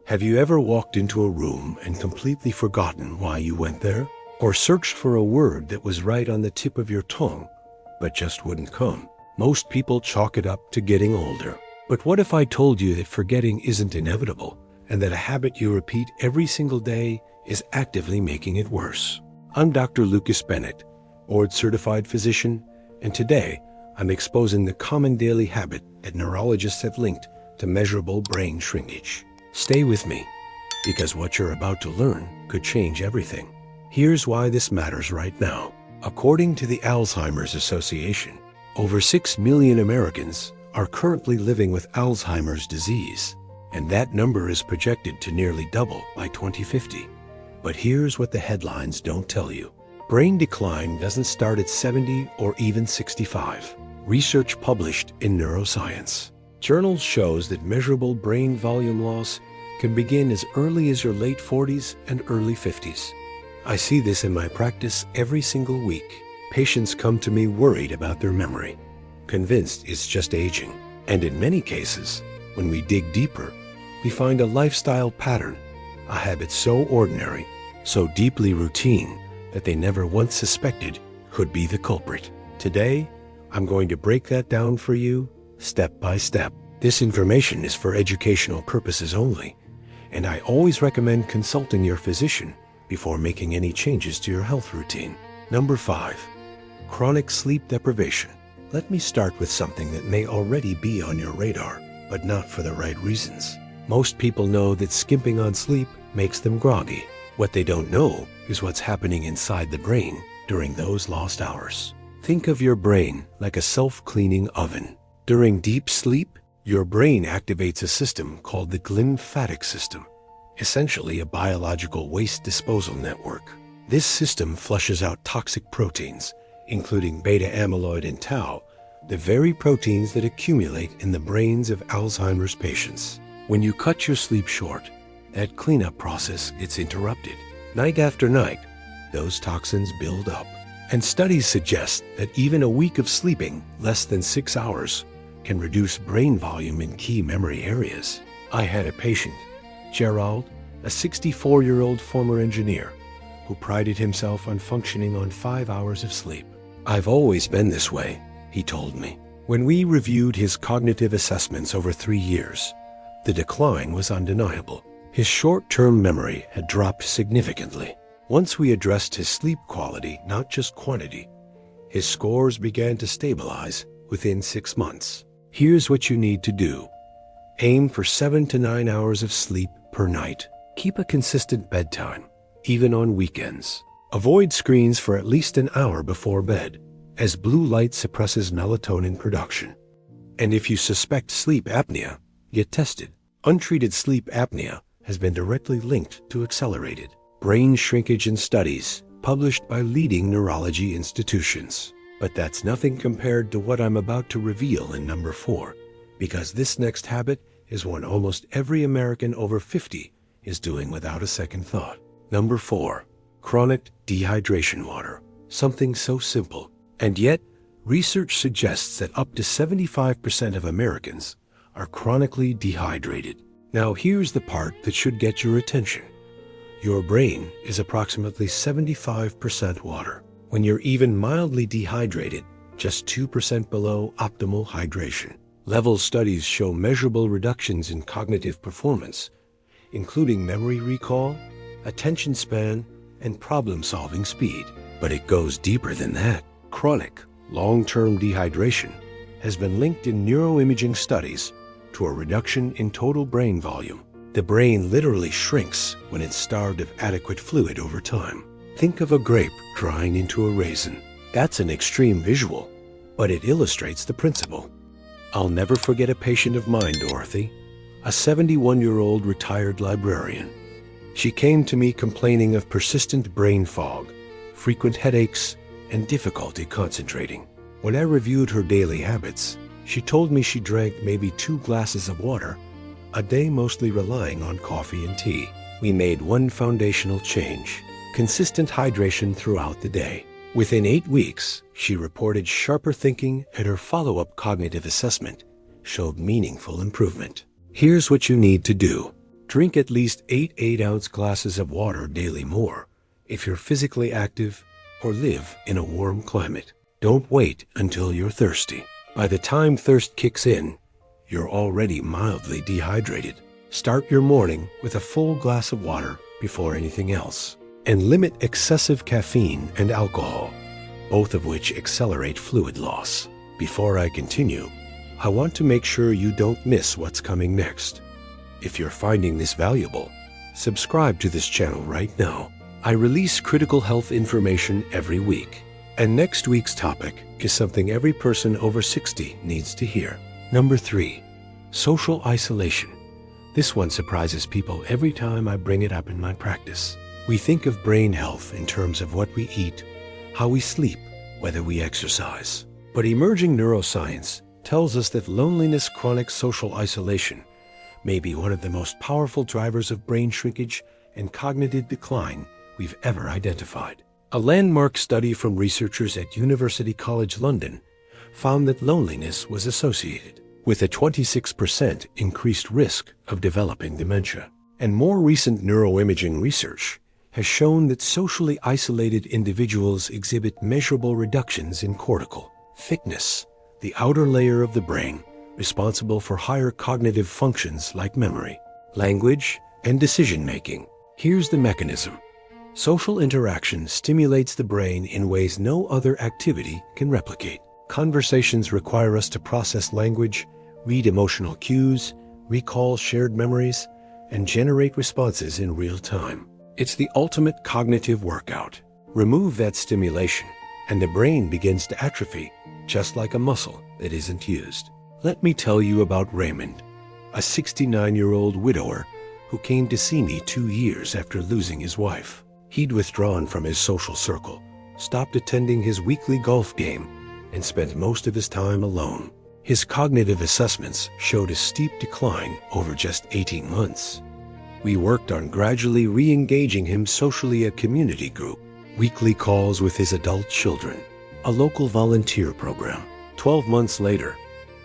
Have you ever walked into a room and completely forgotten why you went there? Or searched for a word that was right on the tip of your tongue, but just wouldn't come? Most people chalk it up to getting older. But what if I told you that forgetting isn't inevitable, and that a habit you repeat every single day is actively making it worse? I'm Dr. Lucas Bennett, board-certified physician, and today I'm exposing the common daily habit that neurologists have linked to measurable brain shrinkage. Stay with me, because what you're about to learn could change everything. Here's why this matters right now. According to the Alzheimer's Association, over 6 million Americans are currently living with Alzheimer's disease, and that number is projected to nearly double by 2050. But here's what the headlines don't tell you. Brain decline doesn't start at 70 or even 65. Research published in Neuroscience journals shows that measurable brain volume loss can begin as early as your late 40s and early 50s. I see this in my practice every single week. Patients come to me worried about their memory, convinced it's just aging. And in many cases, when we dig deeper, we find a lifestyle pattern, a habit so ordinary, so deeply routine, that they never once suspected could be the culprit. Today, I'm going to break that down for you, step by step. This information is for educational purposes only, and I always recommend consulting your physician before making any changes to your health routine. Number 5, chronic sleep deprivation. Let me start with something that may already be on your radar, but not for the right reasons. Most people know that skimping on sleep makes them groggy. What they don't know is what's happening inside the brain during those lost hours. Think of your brain like a self-cleaning oven. During deep sleep, your brain activates a system called the glymphatic system, essentially a biological waste disposal network. This system flushes out toxic proteins, including beta amyloid and tau, the very proteins that accumulate in the brains of Alzheimer's patients. When you cut your sleep short, that cleanup process gets interrupted. Night after night, those toxins build up. And studies suggest that even a week of sleeping less than 6 hours can reduce brain volume in key memory areas. I had a patient, Gerald, a 64-year-old former engineer, who prided himself on functioning on 5 hours of sleep. "I've always been this way," he told me. When we reviewed his cognitive assessments over 3 years, the decline was undeniable. His short-term memory had dropped significantly. Once we addressed his sleep quality, not just quantity, his scores began to stabilize within 6 months. Here's what you need to do. Aim for 7 to 9 hours of sleep per night. Keep a consistent bedtime, even on weekends. Avoid screens for at least an hour before bed, as blue light suppresses melatonin production. And if you suspect sleep apnea, get tested. Untreated sleep apnea has been directly linked to accelerated brain shrinkage in studies published by leading neurology institutions. But that's nothing compared to what I'm about to reveal in number 4, because this next habit is one almost every American over 50 is doing without a second thought. Number 4, chronic dehydration water. Something so simple. And yet, research suggests that up to 75% of Americans are chronically dehydrated. Now here's the part that should get your attention. Your brain is approximately 75% water. When you're even mildly dehydrated, just 2% below optimal hydration. Level studies show measurable reductions in cognitive performance, including memory recall, attention span, and problem-solving speed. But it goes deeper than that. Chronic, long-term dehydration has been linked in neuroimaging studies to a reduction in total brain volume. The brain literally shrinks when it's starved of adequate fluid over time. Think of a grape drying into a raisin. That's an extreme visual, but it illustrates the principle. I'll never forget a patient of mine, Dorothy, a 71-year-old retired librarian. She came to me complaining of persistent brain fog, frequent headaches, and difficulty concentrating. When I reviewed her daily habits, she told me she drank maybe 2 glasses of water a day, mostly relying on coffee and tea. We made one foundational change: consistent hydration throughout the day. Within 8 weeks, she reported sharper thinking, and her follow-up cognitive assessment showed meaningful improvement. Here's what you need to do. Drink at least 8 8-ounce glasses of water daily more if you're physically active or live in a warm climate. Don't wait until you're thirsty. By the time thirst kicks in, you're already mildly dehydrated. Start your morning with a full glass of water before anything else. And limit excessive caffeine and alcohol, both of which accelerate fluid loss. Before I continue, I want to make sure you don't miss what's coming next. If you're finding this valuable, subscribe to this channel right now. I release critical health information every week, and next week's topic is something every person over 60 needs to hear. Number 3, social isolation. This one surprises people every time I bring it up in my practice. We think of brain health in terms of what we eat, how we sleep, whether we exercise. But emerging neuroscience tells us that loneliness, chronic social isolation, may be one of the most powerful drivers of brain shrinkage and cognitive decline we've ever identified. A landmark study from researchers at University College London found that loneliness was associated with a 26% increased risk of developing dementia. And more recent neuroimaging research has shown that socially isolated individuals exhibit measurable reductions in cortical thickness, the outer layer of the brain responsible for higher cognitive functions like memory, language, and decision-making. Here's the mechanism. Social interaction stimulates the brain in ways no other activity can replicate. Conversations require us to process language, read emotional cues, recall shared memories, and generate responses in real time. It's the ultimate cognitive workout. Remove that stimulation, and the brain begins to atrophy, just like a muscle that isn't used. Let me tell you about Raymond, a 69-year-old widower who came to see me 2 years after losing his wife. He'd withdrawn from his social circle, stopped attending his weekly golf game, and spent most of his time alone. His cognitive assessments showed a steep decline over just 18 months. We worked on gradually re-engaging him socially at community group, weekly calls with his adult children, a local volunteer program. 12 months later,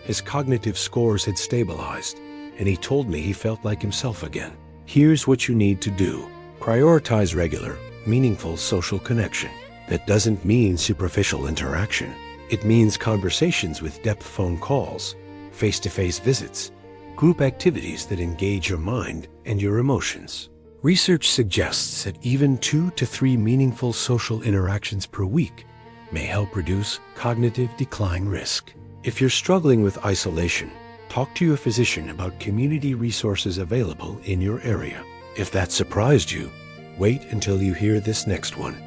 his cognitive scores had stabilized, and he told me he felt like himself again. Here's what you need to do. Prioritize regular, meaningful social connection. That doesn't mean superficial interaction. It means conversations with depth phone calls, face-to-face visits, group activities that engage your mind and your emotions. Research suggests that even 2 to 3 meaningful social interactions per week may help reduce cognitive decline risk. If you're struggling with isolation, talk to your physician about community resources available in your area. If that surprised you, wait until you hear this next one.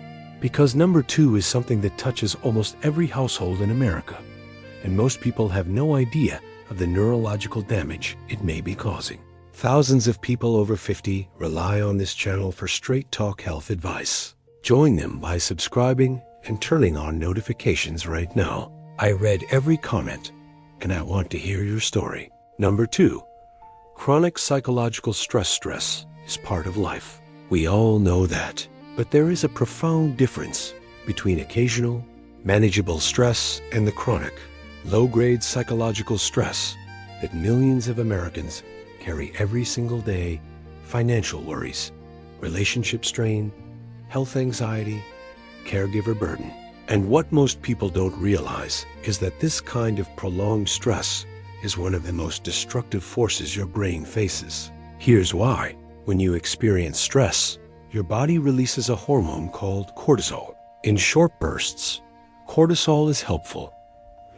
Because number 2 is something that touches almost every household in America, and most people have no idea of the neurological damage it may be causing. Thousands of people over 50 rely on this channel for straight talk health advice. Join them by subscribing and turning on notifications right now. I read every comment, and I want to hear your story. Number 2, chronic psychological stress. Stress is part of life. We all know that, but there is a profound difference between occasional, manageable stress and the chronic, low-grade psychological stress that millions of Americans carry every single day. Financial worries, relationship strain, health anxiety, caregiver burden. And what most people don't realize is that this kind of prolonged stress is one of the most destructive forces your brain faces. Here's why. When you experience stress, your body releases a hormone called cortisol. In short bursts, cortisol is helpful.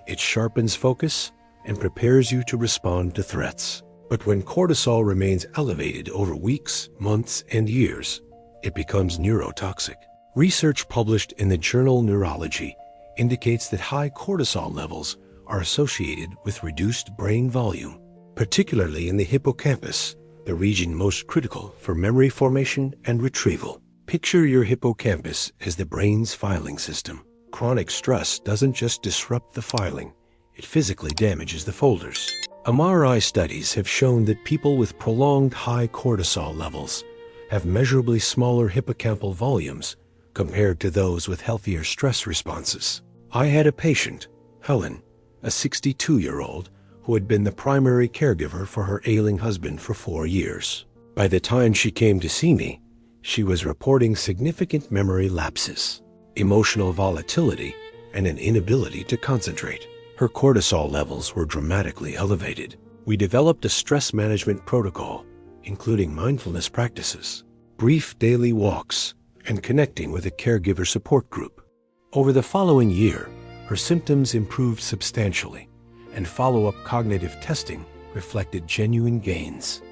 It sharpens focus and prepares you to respond to threats. But when cortisol remains elevated over weeks, months, and years, it becomes neurotoxic. Research published in the journal Neurology indicates that high cortisol levels are associated with reduced brain volume, particularly in the hippocampus, the region most critical for memory formation and retrieval. Picture your hippocampus as the brain's filing system. Chronic stress doesn't just disrupt the filing, it physically damages the folders. MRI studies have shown that people with prolonged high cortisol levels have measurably smaller hippocampal volumes compared to those with healthier stress responses. I had a patient, Helen, a 62-year-old, who had been the primary caregiver for her ailing husband for 4 years. By the time she came to see me, she was reporting significant memory lapses, emotional volatility, and an inability to concentrate. Her cortisol levels were dramatically elevated. We developed a stress management protocol, including mindfulness practices, brief daily walks, and connecting with a caregiver support group. Over the following year, her symptoms improved substantially, and follow-up cognitive testing reflected genuine gains.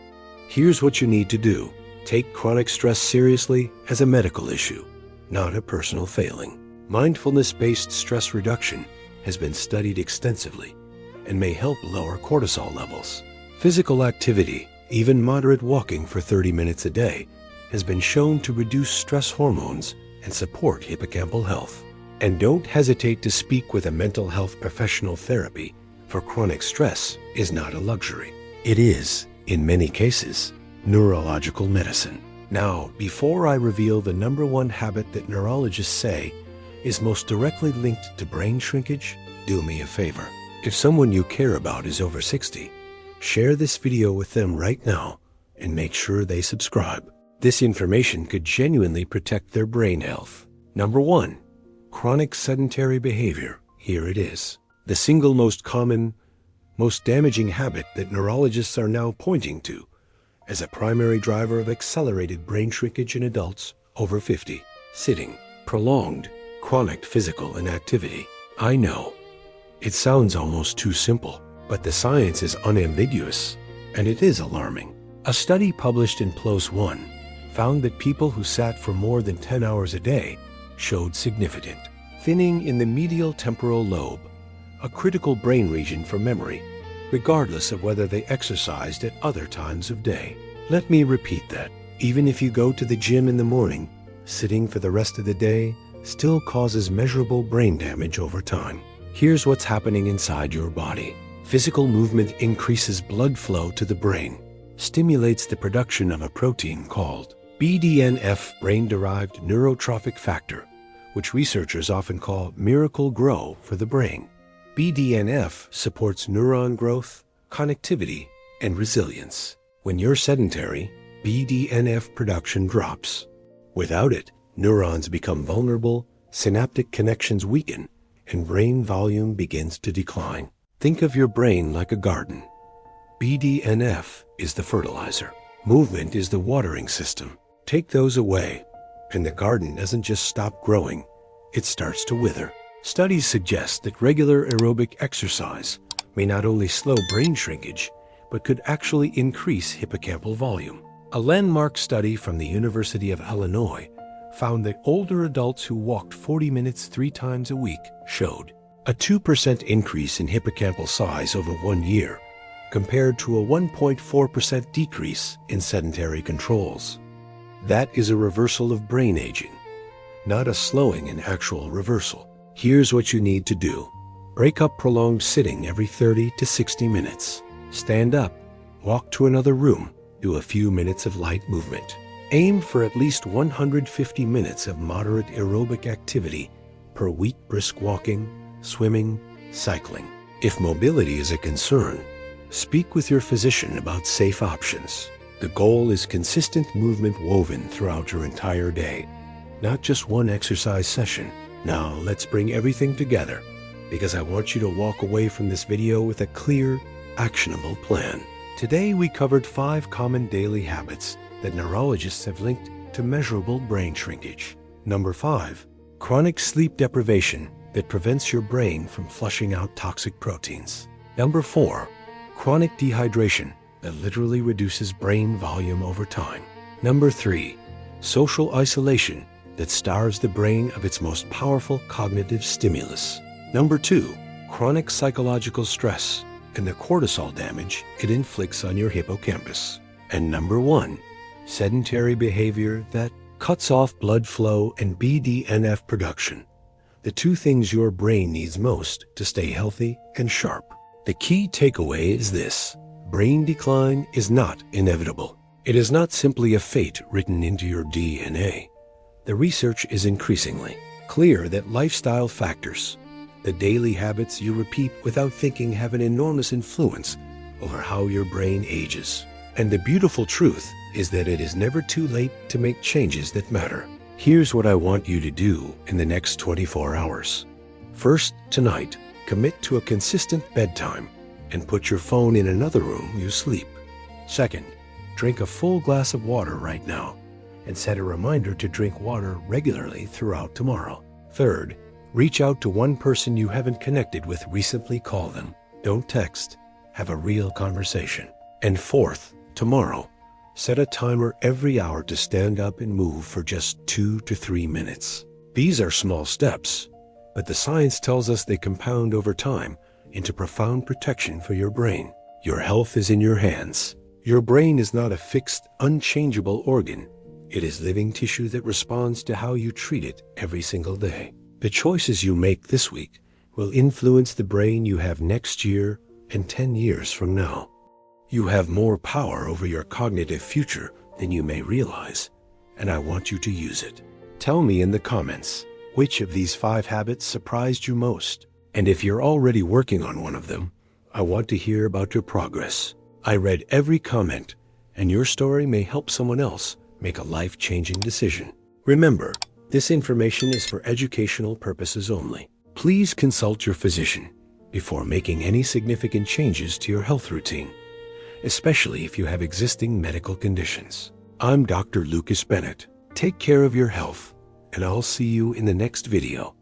Here's what you need to do. Take chronic stress seriously as a medical issue, not a personal failing. Mindfulness-based stress reduction has been studied extensively and may help lower cortisol levels. Physical activity, even moderate walking for 30 minutes a day, has been shown to reduce stress hormones and support hippocampal health. And don't hesitate to speak with a mental health professional. Therapy for chronic stress is not a luxury. It is, in many cases, neurological medicine. Now, before I reveal the #1 habit that neurologists say is most directly linked to brain shrinkage, do me a favor. If someone you care about is over 60, share this video with them right now and make sure they subscribe. This information could genuinely protect their brain health. #1. Chronic sedentary behavior. Here it is. The single most common, most damaging habit that neurologists are now pointing to as a primary driver of accelerated brain shrinkage in adults over 50. Sitting. Prolonged, chronic physical inactivity. I know. It sounds almost too simple, but the science is unambiguous, and it is alarming. A study published in PLOS ONE found that people who sat for more than 10 hours a day showed significant thinning in the medial temporal lobe, a critical brain region for memory, regardless of whether they exercised at other times of day. Let me repeat that. Even if you go to the gym in the morning, sitting for the rest of the day still causes measurable brain damage over time. Here's what's happening inside your body. Physical movement increases blood flow to the brain, stimulates the production of a protein called BDNF, brain-derived neurotrophic factor, which researchers often call miracle grow for the brain. BDNF supports neuron growth, connectivity, and resilience. When you're sedentary, BDNF production drops. Without it, neurons become vulnerable, synaptic connections weaken, and brain volume begins to decline. Think of your brain like a garden. BDNF is the fertilizer. Movement is the watering system. Take those away, and the garden doesn't just stop growing, it starts to wither. Studies suggest that regular aerobic exercise may not only slow brain shrinkage, but could actually increase hippocampal volume. A landmark study from the University of Illinois found that older adults who walked 40 minutes 3 times a week showed a 2% increase in hippocampal size over 1 year, compared to a 1.4% decrease in sedentary controls. That is a reversal of brain aging, not a slowing in actual reversal. Here's what you need to do. Break up prolonged sitting every 30 to 60 minutes. Stand up, walk to another room, do a few minutes of light movement. Aim for at least 150 minutes of moderate aerobic activity per week: brisk walking, swimming, cycling. If mobility is a concern, speak with your physician about safe options. The goal is consistent movement woven throughout your entire day, not just one exercise session. Now let's bring everything together, because I want you to walk away from this video with a clear, actionable plan. Today we covered 5 common daily habits that neurologists have linked to measurable brain shrinkage. Number 5, chronic sleep deprivation that prevents your brain from flushing out toxic proteins. Number 4, chronic dehydration that literally reduces brain volume over time. Number 3, social isolation that starves the brain of its most powerful cognitive stimulus. Number 2, chronic psychological stress and the cortisol damage it inflicts on your hippocampus. And number 1, sedentary behavior that cuts off blood flow and BDNF production, the 2 things your brain needs most to stay healthy and sharp. The key takeaway is this: brain decline is not inevitable. It is not simply a fate written into your DNA. The research is increasingly clear that lifestyle factors, the daily habits you repeat without thinking, have an enormous influence over how your brain ages. And the beautiful truth is that it is never too late to make changes that matter. Here's what I want you to do in the next 24 hours. First, tonight, commit to a consistent bedtime and put your phone in another room you sleep. Second, drink a full glass of water right now and set a reminder to drink water regularly throughout tomorrow. Third, reach out to one person you haven't connected with recently. Call them. Don't text. Have a real conversation. And fourth, tomorrow, set a timer every hour to stand up and move for just 2 to 3 minutes. These are small steps, but the science tells us they compound over time into profound protection for your brain. Your health is in your hands. Your brain is not a fixed, unchangeable organ. It is living tissue that responds to how you treat it every single day. The choices you make this week will influence the brain you have next year and 10 years from now. You have more power over your cognitive future than you may realize, and I want you to use it. Tell me in the comments, which of these 5 habits surprised you most? And if you're already working on one of them, I want to hear about your progress. I read every comment, and your story may help someone else make a life-changing decision. Remember, this information is for educational purposes only. Please consult your physician before making any significant changes to your health routine, especially if you have existing medical conditions. I'm Dr. Lucas Bennett. Take care of your health, and I'll see you in the next video.